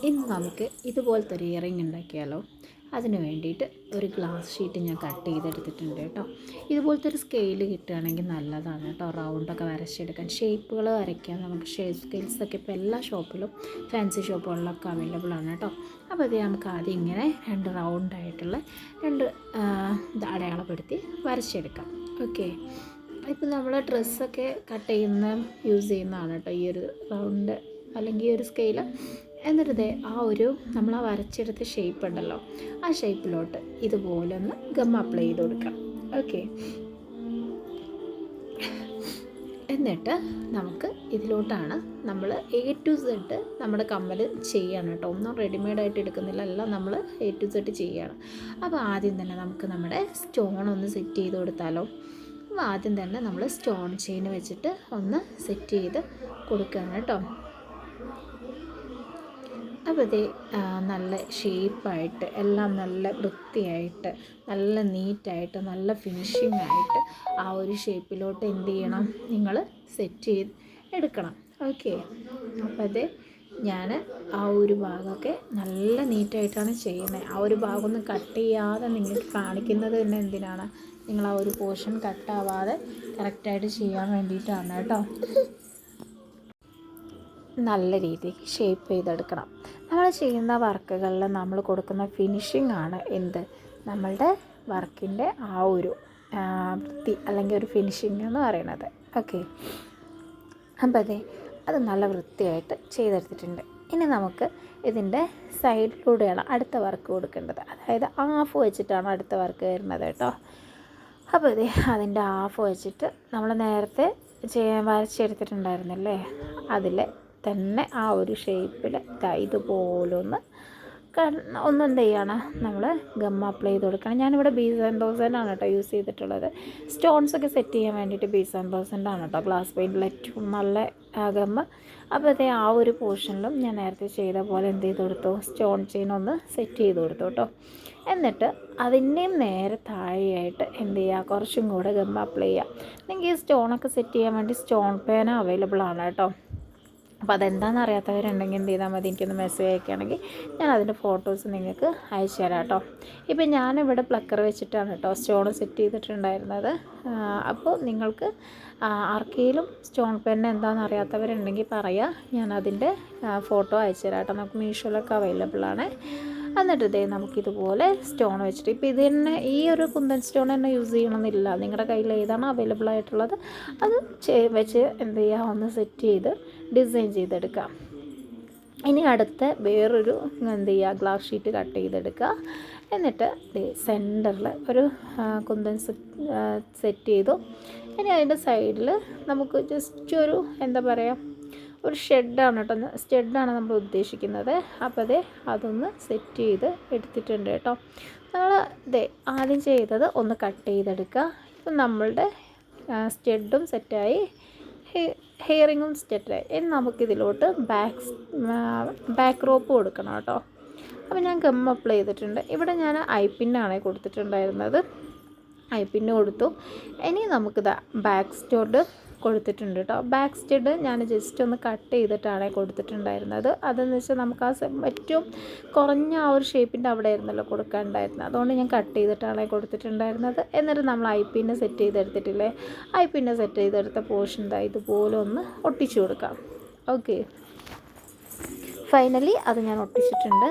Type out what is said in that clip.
ഇന്ന് നമുക്ക് ഇതുപോലത്തെ ഒരു ഇയറിംഗ് ഉണ്ടാക്കിയാലോ. അതിന് വേണ്ടിയിട്ട് ഒരു ഗ്ലാസ് ഷീറ്റ് ഞാൻ കട്ട് ചെയ്തെടുത്തിട്ടുണ്ട് കേട്ടോ. ഇതുപോലത്തെ ഒരു സ്കെയിൽ കിട്ടുകയാണെങ്കിൽ നല്ലതാണ് കേട്ടോ. റൗണ്ടൊക്കെ വരച്ചെടുക്കാൻ, ഷേപ്പുകൾ വരയ്ക്കാൻ നമുക്ക് ഷേപ്പ് സ്കെയിൽസൊക്കെ ഇപ്പോൾ എല്ലാ ഷോപ്പിലും ഫാൻസി ഷോപ്പുകളിലൊക്കെ അവൈലബിൾ ആണ് കേട്ടോ. അപ്പോൾ അത് നമുക്ക് ആദ്യം ഇങ്ങനെ രണ്ട് റൗണ്ടായിട്ടുള്ള രണ്ട് അടയാളപ്പെടുത്തി വരച്ചെടുക്കാം. ഓക്കെ, ഇപ്പോൾ നമ്മൾ ഡ്രസ്സൊക്കെ കട്ട് ചെയ്യുന്ന യൂസ് ചെയ്യുന്നതാണ് കേട്ടോ ഈ ഒരു റൗണ്ട് അല്ലെങ്കിൽ ഈ ഒരു സ്കെയിൽ. എന്നിട്ട് ആ ഒരു നമ്മൾ ആ വരച്ചെടുത്ത ഷേപ്പ് ഉണ്ടല്ലോ, ആ ഷേപ്പിലോട്ട് ഇതുപോലെ ഒന്ന് ഗം അപ്ലൈ ചെയ്ത് കൊടുക്കാം. ഓക്കെ, എന്നിട്ട് നമുക്ക് ഇതിലോട്ടാണ് നമ്മൾ A to Z നമ്മുടെ കമ്മൽ ചെയ്യണം കേട്ടോ. ഒന്നും റെഡിമെയ്ഡായിട്ട് എടുക്കുന്നില്ല, എല്ലാം നമ്മൾ A to Z ചെയ്യണം. അപ്പോൾ ആദ്യം തന്നെ നമുക്ക് നമ്മുടെ സ്റ്റോൺ ഒന്ന് സെറ്റ് ചെയ്ത് കൊടുത്താലോ. അപ്പോൾ ആദ്യം തന്നെ നമ്മൾ സ്റ്റോൺ ചെയിൻ വെച്ചിട്ട് ഒന്ന് സെറ്റ് ചെയ്ത് കൊടുക്കുകയാണ് കേട്ടോ. അപ്പോൾ ഇത് നല്ല ഷേപ്പായിട്ട് എല്ലാം നല്ല വൃത്തിയായിട്ട് നല്ല നീറ്റായിട്ട് നല്ല ഫിനിഷിംഗ് ആയിട്ട് ആ ഒരു ഷേപ്പിലോട്ട് എന്ത് ചെയ്യണം, നിങ്ങൾ സെറ്റ് ചെയ്ത് എടുക്കണം. ഓക്കെ, അപ്പോൾ അത് ഞാൻ ആ ഒരു ഭാഗമൊക്കെ നല്ല നീറ്റായിട്ടാണ് ചെയ്യുന്നത്. ആ ഒരു ഭാഗം ഒന്ന് കട്ട് ചെയ്യാതെ നിങ്ങൾക്ക് കാണിക്കുന്നത് തന്നെ എന്തിനാണ്, നിങ്ങൾ ആ ഒരു പോർഷൻ കട്ടാവാതെ കറക്റ്റായിട്ട് ചെയ്യാൻ വേണ്ടിയിട്ടാണ് കേട്ടോ. നല്ല രീതിക്ക് ഷേപ്പ് ചെയ്തെടുക്കണം. നമ്മൾ ചെയ്യുന്ന വർക്കുകളിൽ നമ്മൾ കൊടുക്കുന്ന ഫിനിഷിംഗ് ആണ് എന്ത്, നമ്മളുടെ വർക്കിൻ്റെ ആ ഒരു വൃത്തി അല്ലെങ്കിൽ ഒരു ഫിനിഷിംഗ് എന്ന് പറയുന്നത്. ഓക്കെ, അപ്പോൾ അത് നല്ല വൃത്തിയായിട്ട് ചെയ്തെടുത്തിട്ടുണ്ട്. ഇനി നമുക്ക് ഇതിൻ്റെ സൈഡിലൂടെയാണ് അടുത്ത വർക്ക് കൊടുക്കേണ്ടത്. അതായത് ഹാഫ് വെച്ചിട്ടാണ് അടുത്ത വർക്ക് വരുന്നത് കേട്ടോ. അപ്പോൾ അതിൻ്റെ ഹാഫ് വെച്ചിട്ട് നമ്മൾ നേരത്തെ വരച്ചെടുത്തിട്ടുണ്ടായിരുന്നല്ലേ, അതിൽ തന്നെ ആ ഒരു ഷേപ്പിൽ ഇതുപോലൊന്ന് എന്ത് ചെയ്യണം, നമ്മൾ ഗം അപ്ലൈ ചെയ്ത് കൊടുക്കണം. ഞാനിവിടെ B&B's ആണ് കേട്ടോ യൂസ് ചെയ്തിട്ടുള്ളത്. സ്റ്റോൺസൊക്കെ സെറ്റ് ചെയ്യാൻ വേണ്ടിയിട്ട് B&B's ആണ് കേട്ടോ ഗ്ലാസ് പെയിൻറ്റിൽ ഏറ്റവും നല്ല ഗമ്മ്. അപ്പോൾ ആ ഒരു പോർഷനിലും ഞാൻ നേരത്തെ ചെയ്ത പോലെ എന്ത് ചെയ്ത് കൊടുത്തു, സ്റ്റോൺ ചെയിൻ ഒന്ന് സെറ്റ് ചെയ്ത് കൊടുത്തു കേട്ടോ. എന്നിട്ട് അതിൻ്റെയും നേരെ താഴെയായിട്ട് എന്ത് ചെയ്യുക, കുറച്ചും കൂടെ ഗം അപ്ലൈ ചെയ്യുക. നിങ്ങൾക്ക് ഈ സ്റ്റോണൊക്കെ സെറ്റ് ചെയ്യാൻ വേണ്ടി സ്റ്റോൺ പേന അവൈലബിൾ ആണ് കേട്ടോ. അപ്പോൾ അതെന്താണെന്ന് അറിയാത്തവരുണ്ടെങ്കിൽ എന്ത് ചെയ്താൽ മതി, എനിക്കൊന്ന് മെസ്സേജ് അയക്കുകയാണെങ്കിൽ ഞാൻ അതിൻ്റെ ഫോട്ടോസ് നിങ്ങൾക്ക് അയച്ചു തരാം കേട്ടോ. ഇപ്പോൾ ഞാനിവിടെ പ്ലക്കർ വെച്ചിട്ടാണ് കേട്ടോ സ്റ്റോൺ സെറ്റ് ചെയ്തിട്ടുണ്ടായിരുന്നത്. അപ്പോൾ നിങ്ങൾക്ക് ആർക്കെങ്കിലും സ്റ്റോൺ പെൻ എന്താണെന്ന് അറിയാത്തവരുണ്ടെങ്കിൽ പറയാം, ഞാൻ അതിൻ്റെ ഫോട്ടോ അയച്ചു തരാം കേട്ടോ. നമുക്ക് മീഷോയിലൊക്കെ അവൈലബിൾ ആണ്. എന്നിട്ട് നമുക്കിതുപോലെ സ്റ്റോൺ വെച്ചിട്ട്, ഇപ്പോൾ ഇത് തന്നെ ഈ ഒരു കുന്തൻ സ്റ്റോൺ തന്നെ യൂസ് ചെയ്യണമെന്നില്ല, നിങ്ങളുടെ കയ്യിൽ ഏതാണ് അവൈലബിൾ ആയിട്ടുള്ളത് അത് വെച്ച് എന്ത് ചെയ്യുക, ഒന്ന് സെറ്റ് ചെയ്ത് ഡിസൈൻ ചെയ്തെടുക്കാം. ഇനി അടുത്ത വേറൊരു എന്ത് ചെയ്യുക, ഗ്ലാസ് ഷീറ്റ് കട്ട് ചെയ്തെടുക്കുക. എന്നിട്ട് സെൻറ്ററിൽ ഒരു കുന്തൻ സെറ്റ് ചെയ്തു. ഇനി അതിൻ്റെ സൈഡിൽ നമുക്ക് ജസ്റ്റ് ഒരു എന്താ പറയുക, ഒരു ഷെഡാണ് കേട്ടോ, ഷെഡാണ് നമ്മൾ ഉദ്ദേശിക്കുന്നത്. അപ്പോൾ അതൊന്ന് സെറ്റ് ചെയ്ത് എടുത്തിട്ടുണ്ട് കേട്ടോ. നമ്മൾ ആദ്യം ചെയ്തത് ഒന്ന് കട്ട് ചെയ്തെടുക്കുക. ഇപ്പം നമ്മളുടെ സ്റ്റെഡും സെറ്റായി, ഹെയറിങ്ങും സെറ്റായി. ഇനി നമുക്കിതിലോട്ട് ബാക്ക് റോപ്പ് കൊടുക്കണം കേട്ടോ. അപ്പോൾ ഞാൻ ഗം അപ്ലൈ ചെയ്തിട്ടുണ്ട്. ഇവിടെ ഞാൻ ഐപ്പിന്നാണ് കൊടുത്തിട്ടുണ്ടായിരുന്നത്, ഐപ്പിന്ന് കൊടുത്തു. ഇനി നമുക്കിതാ ബാക്ക് സ്റ്റോഡ് കൊടുത്തിട്ടുണ്ട് കേട്ടോ. ബാക്ക് സ്റ്റഡ് ഞാൻ ജസ്റ്റ് ഒന്ന് കട്ട് ചെയ്തിട്ടാണ് കൊടുത്തിട്ടുണ്ടായിരുന്നത്. അതെന്ന് വെച്ചാൽ നമുക്ക് ആ ഏറ്റവും കുറഞ്ഞ ആ ഒരു ഷേപ്പിൻ്റെ അവിടെ ആയിരുന്നല്ലോ കൊടുക്കാനുണ്ടായിരുന്നത്, അതുകൊണ്ട് ഞാൻ കട്ട് ചെയ്തിട്ടാണ് കൊടുത്തിട്ടുണ്ടായിരുന്നത്. എന്നിട്ട് നമ്മൾ ഐപ്പിന്നെ സെറ്റ് ചെയ്തെടുത്തിട്ടില്ലേ, ഐപ്പിന്നെ സെറ്റ് ചെയ്തെടുത്ത പോർഷൻ ഇതുപോലെ ഒന്ന് ഒട്ടിച്ചു കൊടുക്കാം. ഓക്കെ, ഫൈനലി അത് ഞാൻ ഒട്ടിച്ചിട്ടുണ്ട്.